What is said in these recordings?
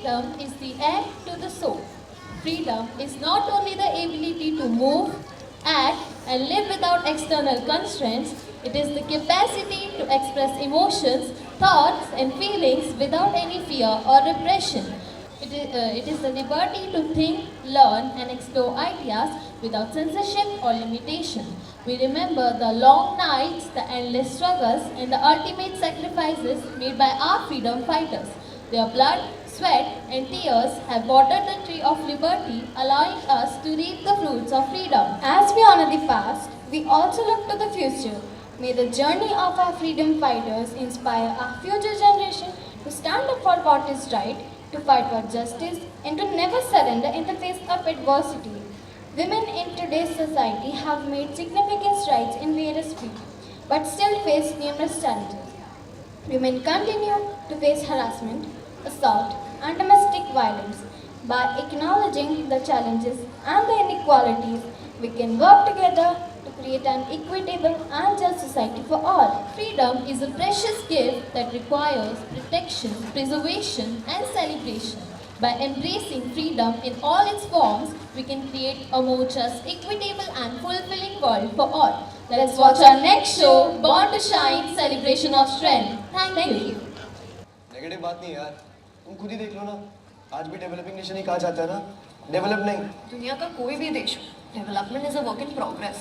Freedom is the end to the soul. Freedom is not only the ability to move, act, and live without external constraints, it is the capacity to express emotions, thoughts, and feelings without any fear or repression. It is the liberty to think, learn, and explore ideas without censorship or limitation. We remember the long nights, the endless struggles, and the ultimate sacrifices made by our freedom fighters. Their blood, sweat, and tears have watered the tree of liberty, allowing us to reap the fruits of freedom. As we honor the past, we also look to the future. May the journey of our freedom fighters inspire our future generation to stand up for what is right, to fight for justice, and to never surrender in the face of adversity. Women in today's society have made significant strides in various fields, but still face numerous challenges. Women continue to face harassment, assault, and domestic violence. By acknowledging the challenges and the inequalities, we can work together to create an equitable and just society for all. Freedom is a precious gift that requires protection, preservation, and celebration. By embracing freedom in all its forms, we can create a more just, equitable, and fulfilling world for all. Let's watch our next show, Born to Shine, Celebration of Strength. Thank you. Negative बात नहीं यार, तुम खुद ही देख लो ना, आज भी developing nation ही कहा जाता है ना, डेवलप नहीं। दुनिया का कोई भी देश हो, development is a work in progress.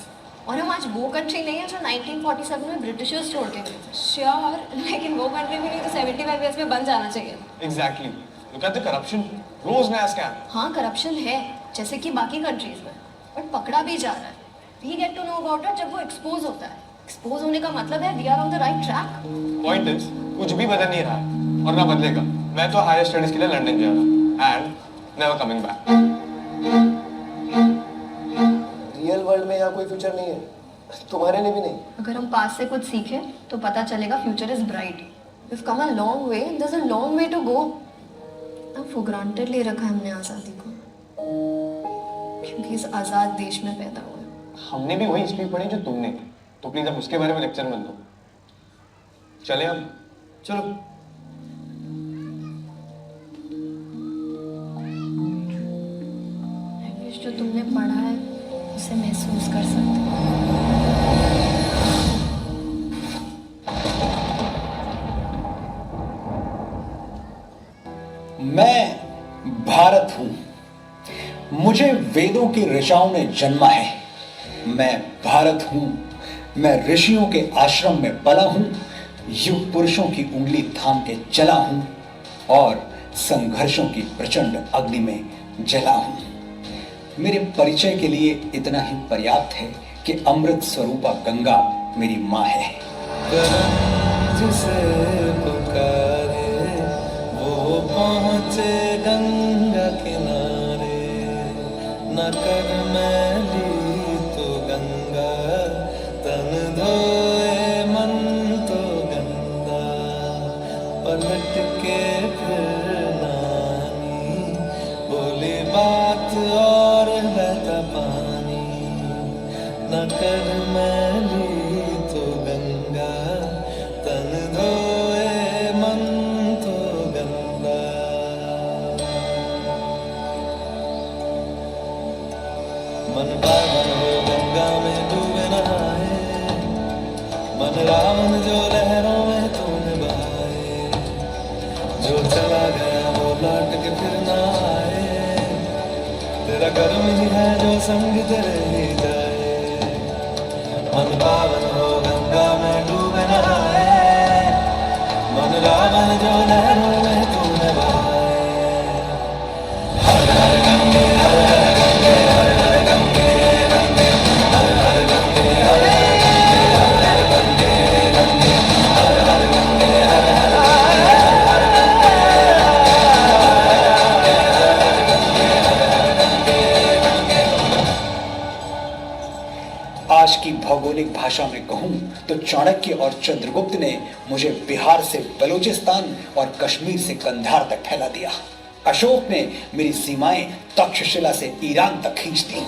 और हम आज वो कंट्री नहीं है जो 1947 में ब्रिटिशर्स छोड़ के गए थे। श्योर, लेकिन वो कंट्री भी नहीं तो 75 इयर्स में बन जाना चाहिए। Exactly, look at the corruption, रोज नया स्कैम। हाँ, करप्शन है, जैसे कि बाकी कंट्रीज में, बट पकड़ा भी जा रहा है। We get to know about it जब वो एक्सपोज होता है। एक्सपोज होने का मतलब है we are on the right track. Point is, कुछ भी बदल नहीं रहा है और ना बदलेगा। मैं तो हायर स्टडीज के लिए लंदन जा रहा and never coming back. Real world में यहाँ कोई फ्यूचर नहीं है, तुम्हारे लिए भी नहीं। अगर हम पास से कुछ सीखें तो पता चलेगा future is bright. We have come a long way, there is a long way to go. अब फॉर ग्रांटेड ले रखा है हमने आज़ादी को, क्योंकि इस आज़ाद देश में पैदा हुए। हमने भी वही हिस्ट्री पढ़ी जो तुमने, तो प्लीज अब उसके बारे में लेक्चर मत दो। चले अब, चलो। जो तुमने पढ़ा है उसे महसूस कर सकते हो। मैं भारत हूं, मुझे वेदों की ऋचाओं ने जन्मा है। मैं भारत हूं, मैं ऋषियों के आश्रम में पला हूं, युग पुरुषों की उंगली थाम के चला हूं और संघर्षों की प्रचंड अग्नि में जला हूं। मेरे परिचय के लिए इतना ही पर्याप्त है कि अमृत स्वरूपा गंगा मेरी माँ है। जिसे पुकारे वो पहुँचे गंगा किनारे, न कर मैली तो गंगा, तन धोए मन तो गंगा, पलट के फिर नानी बोली बात और बहता पानी, न कर मैली तो गंगा, तन धोए मन तो गंगा। मन पावन हो गंगा में डूबे नहाए, मन रावण जो लहरों में तूने बहाए, जो चला गया वो लौट के फिर ना आए, तेरा कर्म ही है जो संग तेरे ही जाए। मन पावन हो गंगा में डूबे नहाए, मन रावण जो लहरों में तूने बहाए। हर हर गंगे, हर हर गंगे, हर हर गंगे, गंगे, हर हर गंगे, हर हर गंगे, गंगे, हर हर गंगे, हर हर आज की भौगोलिक भाषा में कहूं तो चाणक्य और चंद्रगुप्त ने मुझे बिहार से बलूचिस्तान और कश्मीर से कंधार तक फैला दिया। अशोक ने मेरी सीमाएं तक्षशिला से ईरान तक खींच दी।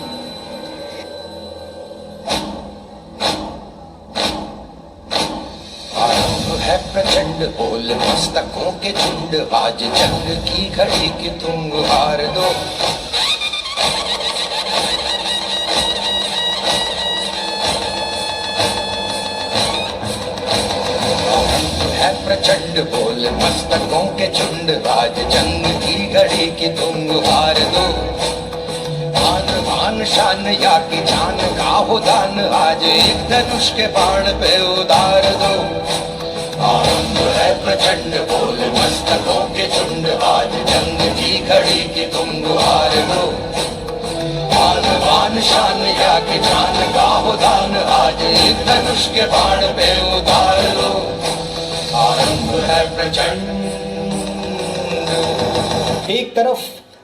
आरंभ है प्रचंड प्रचंड बोल मस्तकों के झुंड, आज जंग की घड़ी की तुम गुहार दो। है प्रचंड बोल मस्तकों के झुंड, आज जंग की घड़ी की तुम गुहार दो। आन बान शान या की जान का हो दान, आज एक धनुष के बाण पे उतार दो। आनंद है प्रचंड बोल मस्तकों के झुंड, आज जंग की घड़ी की तुम गुहार दो। आन बान शान या की जान का हो दान, आज एक धनुष के बाण पे उतार दो। आनंद है प्रचंड। एक तरफ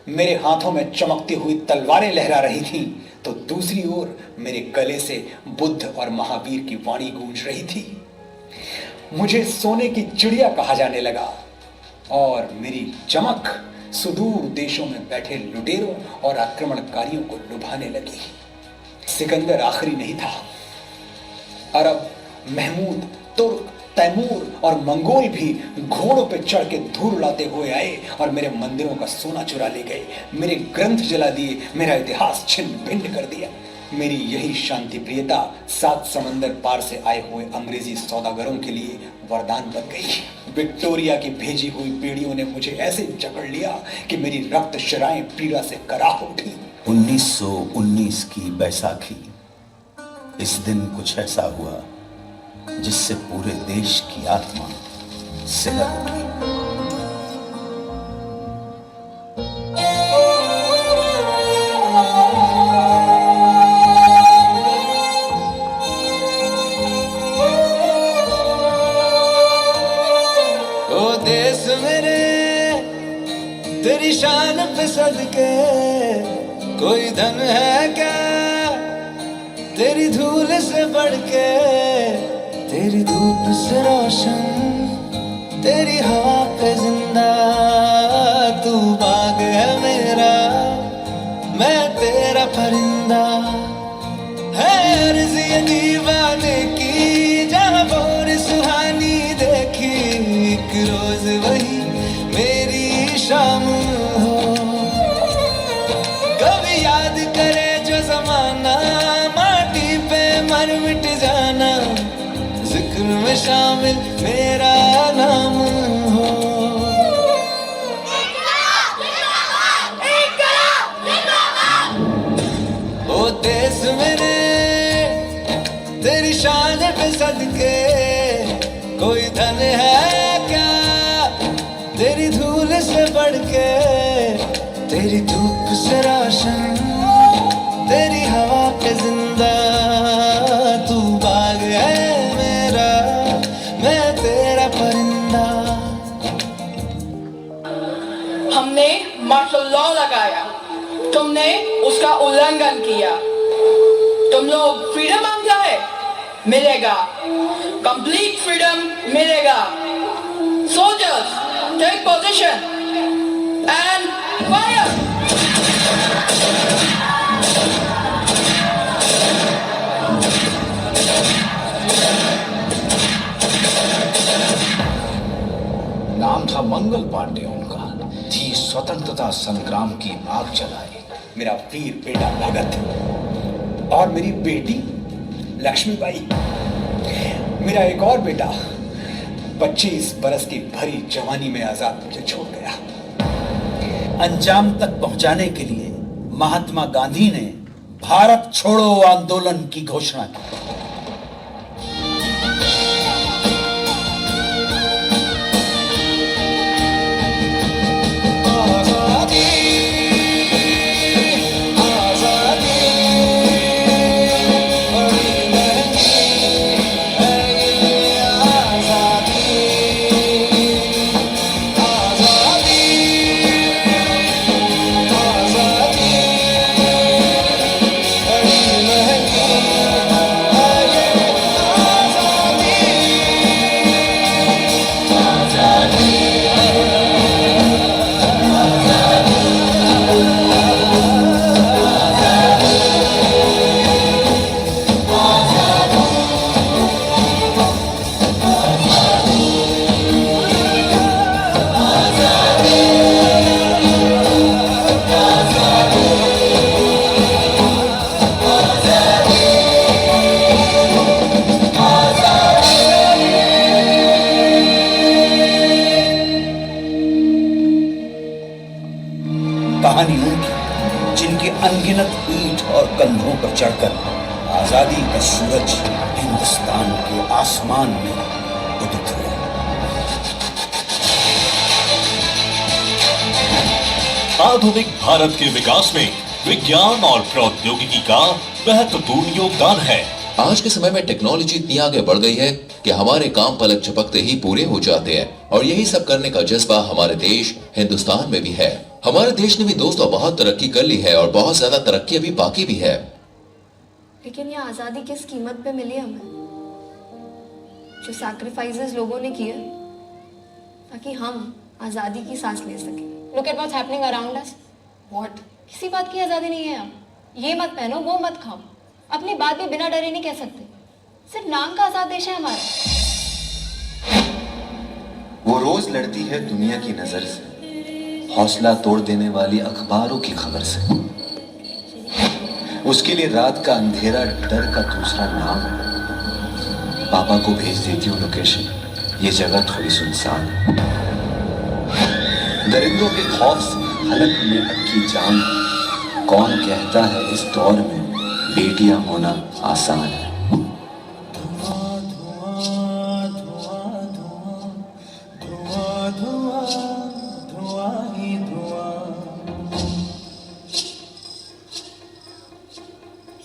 मेरे हाथों में चमकती हुई तलवारें लहरा रही थीं, तो दूसरी ओर मेरे गले से बुद्ध और महावीर की वाणी गूंज रही थी। मुझे सोने की चिड़िया कहा जाने लगा और मेरी चमक सुदूर देशों में बैठे लुटेरों और आक्रमणकारियों को लुभाने लगी। सिकंदर आखिरी नहीं था। अरब, महमूद, तुर्क, तैमूर और मंगोल भी घोड़ों पे चढ़ के धूल उड़ाते हुए आए और मेरे मंदिरों का सोना चुरा ले गए, मेरे ग्रंथ जला दिए, मेरा इतिहास छिन्न भिन्न कर दिया। मेरी यही शांति प्रियता 7 समंदर पार से आए हुए अंग्रेजी सौदागरों के लिए वरदान बन गई। विक्टोरिया की भेजी हुई बेड़ियों ने मुझे ऐसे जकड़ लिया कि मेरी रक्त शराएं पीड़ा से कराह उठी। 1919 की बैसाखी, इस दिन कुछ ऐसा हुआ जिससे पूरे देश की आत्मा सिहर उठी। ओ देश मेरे तेरी शान पे सदके, कोई धन है क्या तेरी धूल से बढ़ के। तेरी धूप से रोशन, तेरी हवा पे जिंदा, तू बाग है मेरा, मैं तेरा परिंदा। है अर्ज़ ये दीवाने की, जहाँ भोर सुहानी देखी, एक रोज वही मेरी शाम हो। कभी याद करे जो जमाना, माटी पे मर मिट जाना, जिक्र में शामिल मेरा नाम हो। ओ देश मेरे तेरी शान पे सदके, कोई धन है क्या तेरी धूल से बढ़ के। तेरी धूप से रोशन, तेरी हवा पे जिंदा, तू बाग है मेरा, मैं तेरा परिंदा। हमने मार्शल लॉ लगाया, तुमने उसका उल्लंघन किया। तुम लोग फ्रीडम मांगता है, मिलेगा, कंप्लीट फ्रीडम मिलेगा। Soldiers take position and fire. नाम था मंगल पांडे उनका, थी स्वतंत्रता संग्राम की आग जलाई। मेरा वीर बेटा भगत और मेरी बेटी लक्ष्मीबाई। मेरा एक और बेटा 25 बरस की भरी जवानी में आजाद मुझे छोड़ गया। अंजाम तक पहुंचाने के लिए महात्मा गांधी ने भारत छोड़ो आंदोलन की घोषणा की। कहानी उनकी जिनके अनगिनत ईंट और कंधों पर चढ़कर आजादी का सूरज हिंदुस्तान के आसमान में उदित हुआ। आधुनिक भारत के विकास में विज्ञान और प्रौद्योगिकी का महत्वपूर्ण योगदान है। आज के समय में टेक्नोलॉजी इतनी आगे बढ़ गई है कि हमारे काम पलक झपकते ही पूरे हो जाते हैं, और यही सब करने का जज्बा हमारे देश हिंदुस्तान में भी है। हमारे देश ने भी दोस्तों बहुत तरक्की कर ली है और बहुत ज्यादा तरक्की अभी बाकी भी है। लेकिन ये आज़ादी किस कीमत पे मिली हमें? जो सैक्रिफाइसेस लोगों ने किए ताकि हम आज़ादी की सांस ले सकें। Look at what's happening around us. What? किसी बात की आज़ादी नहीं है अब। ये मत पहनो, वो मत खाओ, अपनी बात भी बिना डरे नहीं कह सकते। सिर्फ नाम का आज़ाद देश है हमारा। वो रोज लड़ती है दुनिया की नजर से, हौसला तोड़ देने वाली अखबारों की खबर से। उसके लिए रात का अंधेरा डर का दूसरा नाम है। पापा को भेज देती हूँ लोकेशन, ये जगह थोड़ी सुनसान है। दरिंदों के खौफ से हलक में अटकी जान, कौन कहता है इस दौर में बेटियां होना आसान है।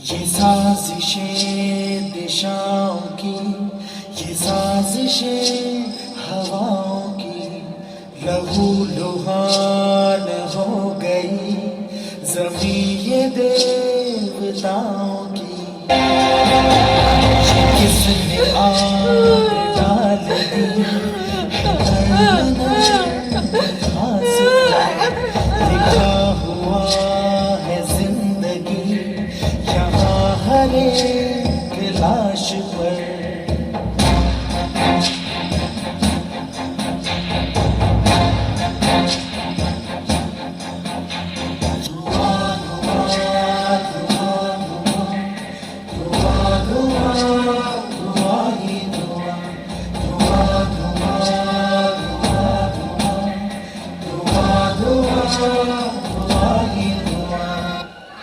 ये साजिशें दिशाओं की, ये साजिशें हवाओं की, लहू लुहान हो गई ज़मीं ये देवताओं की। ये किसने आग डाल दी लिखा हुआ है जिंदगी यहाँ हर एक लाश पर।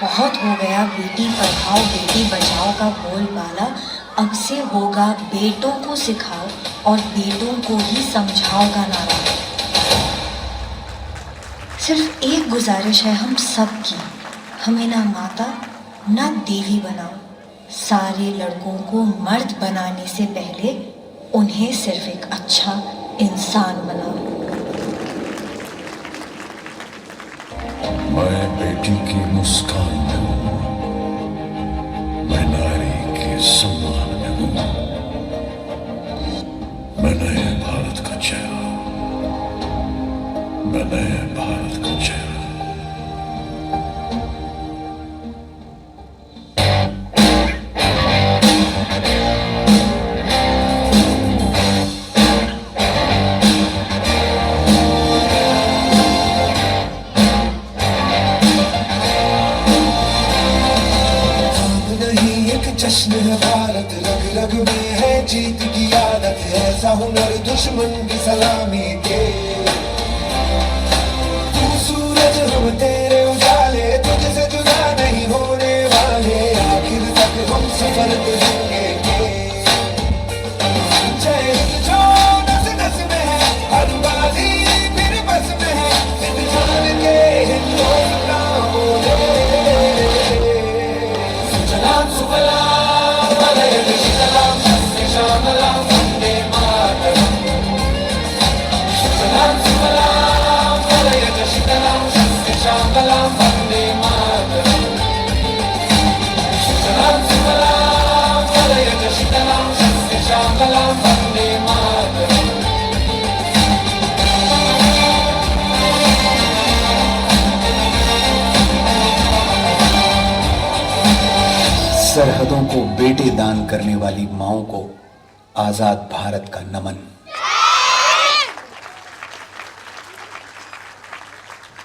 बहुत हो गया बेटी पढ़ाओ बेटी बचाओ का बोलबाला, अब से होगा बेटों को सिखाओ और बेटों को ही समझाओ का नारा। सिर्फ एक गुजारिश है हम सब की, हमें ना माता ना देवी बनाओ। सारे लड़कों को मर्द बनाने से पहले उन्हें सिर्फ एक अच्छा इंसान बनाओ। मैं बेटी की मुस्कान में हूँ, मैं नारी के सम्मान में हूँ, मैं नए भारत का चेहरा, मैं नए भारत का चेहरा। जश्न है भारत, रग रग में है जीत की आदत, ऐसा हुनर दुश्मन की सलामी के। तू सूरज हम तेरे उजाले, तुझसे जुदा नहीं होने वाले, आखिर तक हम सफर करेंगे। जय हिंद जो नस नस में है, हर बाजी फिर बस में है, जान के हिंदुस्तान बोले। सुजलाम सुफलाम सरहदों को बेटे दान करने वाली माओं को आजाद भारत का नमन।